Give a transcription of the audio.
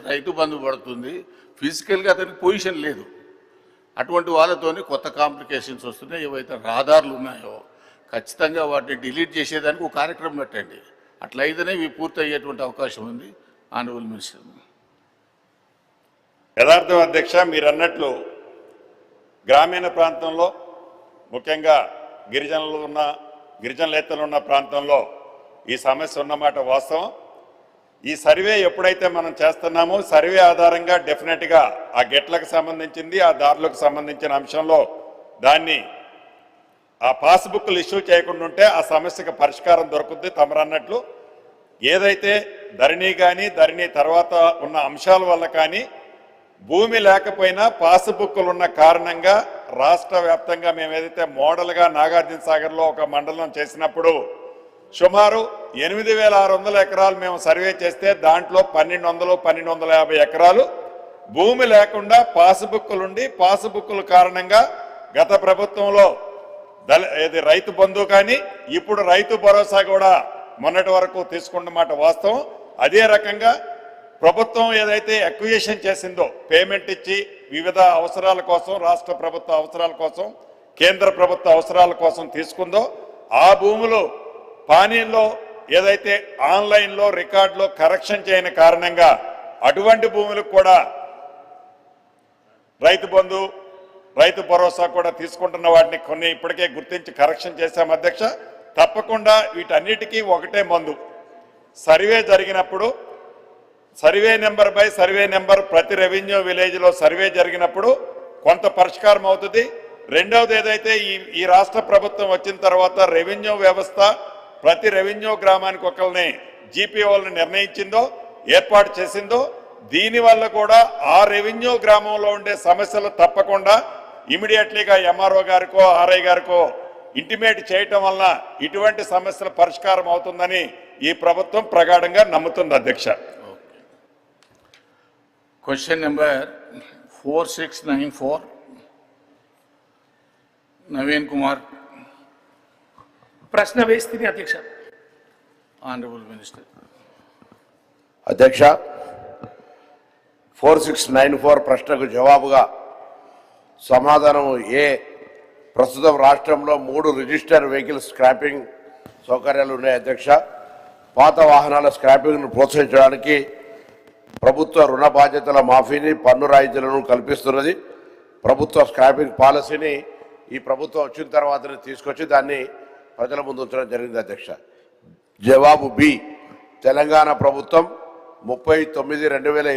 రైతు బంధు పడుతుంది, ఫిజికల్గా అతనికి పొజిషన్ లేదు. అటువంటి వాళ్ళతోని కొత్త కాంప్లికేషన్స్ వస్తున్నాయి. ఏవైతే రహదారులు ఉన్నాయో ఖచ్చితంగా వాటిని డిలీట్ చేసేదానికి ఒక కార్యక్రమం పెట్టండి. అట్లయితేనే ఇవి పూర్తి అయ్యేటువంటి అవకాశం ఉంది. Honourable minister. యథార్థం అధ్యక్ష, మీరు అన్నట్లు గ్రామీణ ప్రాంతంలో ముఖ్యంగా గిరిజనులేతలు ఉన్న ప్రాంతంలో ఈ సమస్య ఉన్నమాట వాస్తవం. ఈ సర్వే ఎప్పుడైతే మనం చేస్తున్నామో సర్వే ఆధారంగా డెఫినెట్గా ఆ గెట్లకు సంబంధించింది, ఆ దారులకు సంబంధించిన అంశంలో దాన్ని ఆ పాస్బుక్లు ఇష్యూ చేయకుండా ఉంటే ఆ సమస్యకు పరిష్కారం దొరుకుతుంది. తమరన్నట్లు ఏదైతే ధరణి కానీ ధరణి తర్వాత ఉన్న అంశాల వల్ల కానీ భూమి లేకపోయినా పాస్బుక్లు ఉన్న కారణంగా రాష్ట్ర వ్యాప్తంగా మేము ఏదైతే మోడల్గా నాగార్జున సాగర్లో ఒక మండలం చేసినప్పుడు సుమారు 8,600 ఎకరాలు మేము సర్వే చేస్తే దాంట్లో 1,200-1,250 ఎకరాలు భూమి లేకుండా పాస్బుక్లుండి పాస్బుక్ల కారణంగా గత ప్రభుత్వంలో రైతు బంధు కానీ ఇప్పుడు రైతు భరోసా కూడా మొన్నటి వరకు తీసుకున్నమాట వాస్తవం. అదే రకంగా ప్రభుత్వం ఏదైతే అక్విజిషన్ చేసిందో పేమెంట్ ఇచ్చి వివిధ అవసరాల కోసం రాష్ట్ర ప్రభుత్వ అవసరాల కోసం కేంద్ర ప్రభుత్వ అవసరాల కోసం తీసుకుందో ఆ భూములు పానీల్లో ఏదైతే ఆన్లైన్లో రికార్డులో కరెక్షన్ చేయని కారణంగా అటువంటి భూములకు కూడా రైతు బంధు రైతు భరోసా కూడా తీసుకుంటున్న వాటిని కొన్ని ఇప్పటికే గుర్తించి కరెక్షన్ చేశాం అధ్యక్ష. తప్పకుండా వీటన్నిటికీ ఒకటే మందు. సర్వే జరిగినప్పుడు survey number by survey number ప్రతి రెవెన్యూ విలేజ్లో సర్వే జరిగినప్పుడు కొంత పరిష్కారం అవుతుంది. రెండవది ఏదైతే ఈ రాష్ట్ర ప్రభుత్వం వచ్చిన తర్వాత రెవెన్యూ వ్యవస్థ ప్రతి రెవెన్యూ గ్రామానికి ఒకరిని జీపీఓలను నిర్ణయించిందో ఏర్పాటు చేసిందో దీనివల్ల కూడా ఆ రెవెన్యూ గ్రామంలో ఉండే సమస్యలు తప్పకుండా ఇమీడియట్లీగా ఎంఆర్ఓ గారికో ఆర్ఐ గారికో ఇంటిమేట్ చేయటం వలన ఇటువంటి సమస్యల పరిష్కారం అవుతుందని ఈ ప్రభుత్వం ప్రగాఢంగా నమ్ముతుంది అధ్యక్ష. Question number 4694 Naveen Kumar. ప్రశ్న వేస్తుంది అధ్యక్ష. Honourable minister. అధ్యక్ష, 4694 ప్రశ్నకు జవాబుగా సమాధానం ఏ. ప్రస్తుతం రాష్ట్రంలో 3 రిజిస్టర్ వెహికల్ స్క్రాపింగ్ సౌకర్యాలు ఉన్నాయి అధ్యక్ష. పాత వాహనాల స్క్రాపింగ్ను ప్రోత్సహించడానికి ప్రభుత్వ రుణ బాధ్యతల మాఫీని పన్ను రాయితీలను కల్పిస్తున్నది. ప్రభుత్వ స్క్రాపింగ్ పాలసీని ఈ ప్రభుత్వం వచ్చిన తర్వాతనే తీసుకొచ్చి దాన్ని ప్రజల ముందు ఉంచడం జరిగింది అధ్యక్ష. జవాబు బి. తెలంగాణ ప్రభుత్వం 30/9/2020